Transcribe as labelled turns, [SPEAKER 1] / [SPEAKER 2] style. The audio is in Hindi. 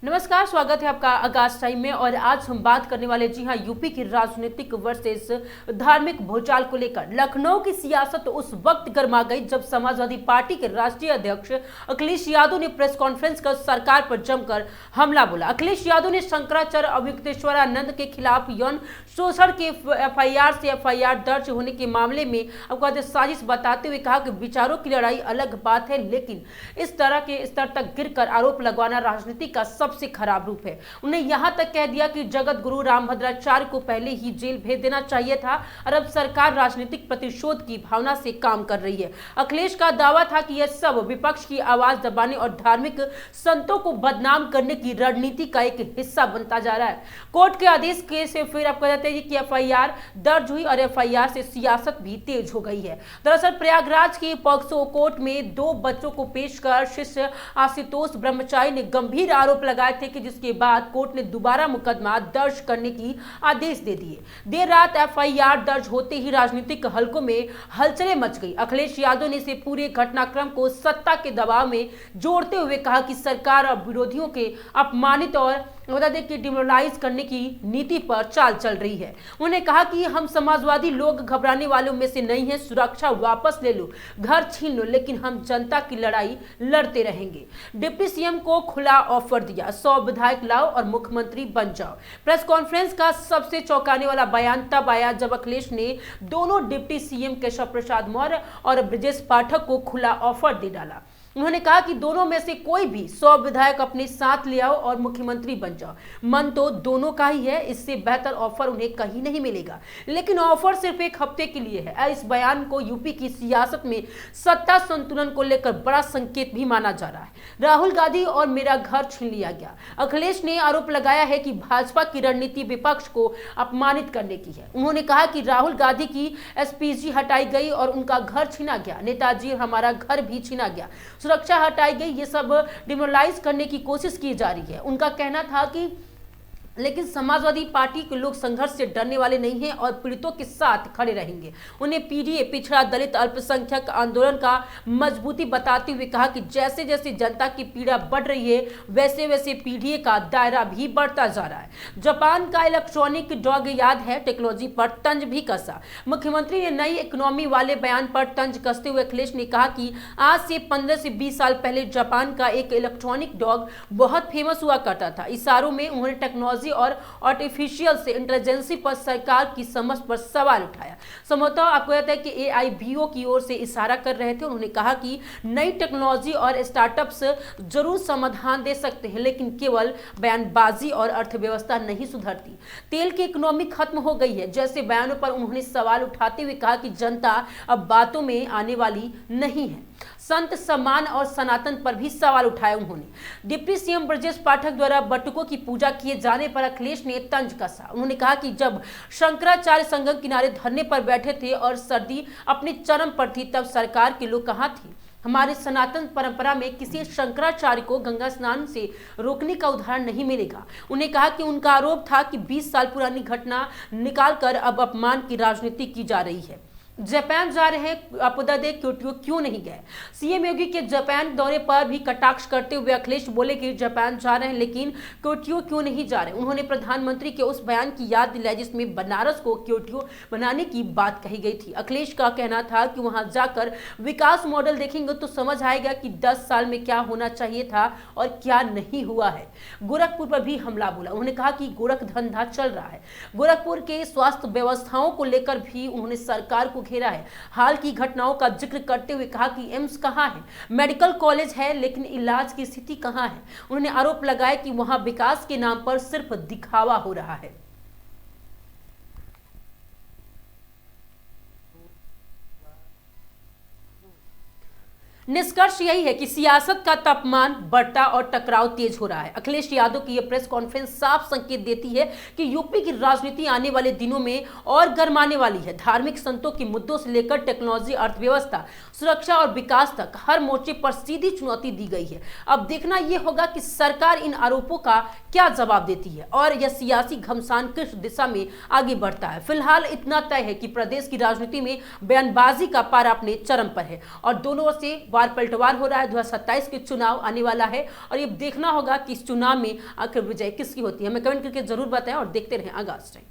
[SPEAKER 1] नमस्कार, स्वागत है आपका आगाज टाइम में। और आज हम बात करने वाले जी हाँ यूपी की राजनीतिक वर्सेस धार्मिक भूचाल को लेकर। लखनऊ की सियासत उस वक्त गर्मा गई जब समाजवादी पार्टी के राष्ट्रीय अध्यक्ष अखिलेश यादव ने प्रेस कॉन्फ्रेंस कर सरकार पर जमकर हमला बोला। अखिलेश यादव ने शंकराचार्य अवयुक्तेश्वरानंद के खिलाफ यौन शोषण के एफआईआर दर्ज होने के मामले में आपको साजिश बताते हुए कहा कि विचारों की लड़ाई अलग बात है, लेकिन इस तरह के स्तर तक गिरकर आरोप लगवाना राजनीति का सबसे खराब रूप है। उन्हें यहां तक कह दिया कि जगत गुरु रामभद्राचार्य को पहले ही जेल भेज देना चाहिए था और अब सरकार राजनीतिक प्रतिशोध की भावना से काम कर रही है। अखिलेश का दावा था कि यह सब विपक्ष की आवाज दबाने और धार्मिक संतों को बदनाम करने की रणनीति का एक हिस्सा बनता जा रहा है। कोर्ट के आदेश के से फिर आपको कहते हैं कि एफआईआर दर्ज हुई और एफआईआर से सियासत भी तेज हो गई है। दरअसल प्रयागराज की पॉक्सो कोर्ट में 2 बच्चों को पेश कर शिष्य आशुतोष ब्रह्मचारी ने गंभीर आरोप लगाए थे कि जिसके बाद कोर्ट ने दोबारा मुकदमा दर्ज करने की आदेश दे दिए। देर रात एफआईआर दर्ज होते ही राजनीतिक हलकों में हलचलें मच गई। अखिलेश यादव ने इसे पूरे घटनाक्रम को सत्ता के दबाव में जोड़ते हुए कहा कि सरकार और विरोधियों के अपमानित और बता दें कि डिमोरलाइज करने की नीति पर चाल चल रही है। उन्होंने कहा कि हम समाजवादी लोग घबराने वालों में से नहीं है, सुरक्षा वापस ले लो, घर छीन लो, लेकिन हम जनता की लड़ाई लड़ते रहेंगे। डिप्टी सीएम को खुला ऑफर दिया, 100 विधायक लाओ और मुख्यमंत्री बन जाओ। प्रेस कॉन्फ्रेंस का सबसे चौंकाने वाला बयान तब आया जब अखिलेश ने दोनों डिप्टी सीएम केशव प्रसाद मौर्य और ब्रजेश पाठक को खुला ऑफर दे डाला। उन्होंने कहा कि दोनों में से कोई भी 100 विधायक अपने साथ ले आओ और मुख्यमंत्री बन जाओ। मन तो दोनों का ही है, इससे बेहतर ऑफर उन्हें कहीं नहीं मिलेगा, लेकिन ऑफर सिर्फ एक हफ्ते के लिए है। इस बयान को यूपी की सियासत में सत्ता संतुलन को लेकर बड़ा संकेत भी माना जा रहा है। राहुल गांधी और मेरा घर छीन लिया गया। अखिलेश ने आरोप लगाया है कि भाजपा की रणनीति विपक्ष को अपमानित करने की है। उन्होंने कहा कि राहुल गांधी की एसपीजी हटाई गई और उनका घर छीना गया, नेताजी हमारा घर भी छीना गया, सुरक्षा हटाई गई, ये सब डिमोरलाइज करने की कोशिश की जा रही है। उनका कहना था कि लेकिन समाजवादी पार्टी के लोग संघर्ष से डरने वाले नहीं हैं और पीड़ितों के साथ खड़े रहेंगे। उन्हें पीडीए पिछड़ा दलित अल्पसंख्यक आंदोलन का मजबूती बताते हुए कहा कि जैसे जैसे जनता की पीड़ा बढ़ रही है वैसे वैसे पीडीए का दायरा भी बढ़ता जा रहा है। जापान का इलेक्ट्रॉनिक डॉग याद है, टेक्नोलॉजी पर तंज भी कसा। मुख्यमंत्री ने नई इकोनॉमी वाले बयान पर तंज कसते हुए अखिलेश ने कहा कि आज से 15 से 20 साल पहले जापान का एक इलेक्ट्रॉनिक डॉग बहुत फेमस हुआ करता था। इशारों में उन्होंने टेक्नोलॉजी और आर्टिफिशियल से इंटेलिजेंसी पर सरकार की समझ पर सवाल उठाया। संभवतः आपको कहता है कि एआईबीओ की ओर से इशारा कर रहे थे। उन्होंने कहा कि नई टेक्नोलॉजी और स्टार्टअप्स जरूर समाधान दे सकते हैं, लेकिन केवल बयानबाजी और अर्थव्यवस्था नहीं सुधरती। तेल की इकोनॉमी खत्म हो गई है जैसे बयानों पर उन्होंने सवाल उठाते हुए कहा कि जनता अब बातों में आने वाली नहीं है। संत सम्मान और सनातन पर भी सवाल उठाए उन्होंने। डिप्टी सीएम ब्रजेश पाठक द्वारा बटुकों की पूजा किए जाने पर अखिलेश ने तंज कसा। उन्होंने कहा कि जब शंकराचार्य संगम किनारे धरने पर बैठे थे और सर्दी अपने चरम पर थी तब सरकार के लोग कहां थे? हमारे सनातन परंपरा में किसी शंकराचार्य को गंगा स्नान से रोकने का उदाहरण नहीं मिलेगा। उन्हें कहा कि उनका आरोप था कि 20 साल पुरानी घटना निकालकर अब अपमान की राजनीति की जा रही है। जापान जा रहे हैं, आपदा दे क्यों नहीं गए? सीएम योगी के जापान दौरे पर भी कटाक्ष करते हुए अखिलेश बोले कि जापान जा रहे हैं लेकिन क्योटियो क्यों नहीं जा रहे? उन्होंने प्रधानमंत्री के उस बयान की याद दिलाई जिसमें बनारस को क्योटियो बनाने की बात कही गई थी। अखिलेश का कहना था कि वहां जाकर विकास मॉडल देखेंगे तो समझ आएगा कि 10 साल में क्या होना चाहिए था और क्या नहीं हुआ है। गोरखपुर पर भी हमला बोला। उन्होंने कहा कि गोरख धंधा चल रहा है। गोरखपुर के स्वास्थ्य व्यवस्थाओं को लेकर भी उन्होंने सरकार को घेरा है। हाल की घटनाओं का जिक्र करते हुए कहा कि एम्स कहां है, मेडिकल कॉलेज है, लेकिन इलाज की स्थिति कहां है? उन्होंने आरोप लगाया कि वहां विकास के नाम पर सिर्फ दिखावा हो रहा है। निष्कर्ष यही है कि सियासत का तापमान बढ़ता और टकराव तेज हो रहा है। अखिलेश यादव की यह प्रेस कॉन्फ्रेंस साफ संकेत देती है कि यूपी की राजनीति आने वाले दिनों में और गर्माने वाली है। धार्मिक संतों के मुद्दों से लेकर टेक्नोलॉजी, अर्थव्यवस्था, सुरक्षा और विकास तक हर मोर्चे पर सीधी चुनौती दी गई है। अब देखना यह होगा कि सरकार इन आरोपों का क्या जवाब देती है और यह सियासी घमासान किस दिशा में आगे बढ़ता है। फिलहाल इतना तय है कि प्रदेश की राजनीति में बयानबाजी का पारा अपने चरम पर है और दोनों से पार पलटवार हो रहा है। 2027 के चुनाव आने वाला है और ये देखना होगा कि इस चुनाव में आखिर विजय किसकी होती है। हमें कमेंट करके जरूर बताएं और देखते रहें आगाज टाइम।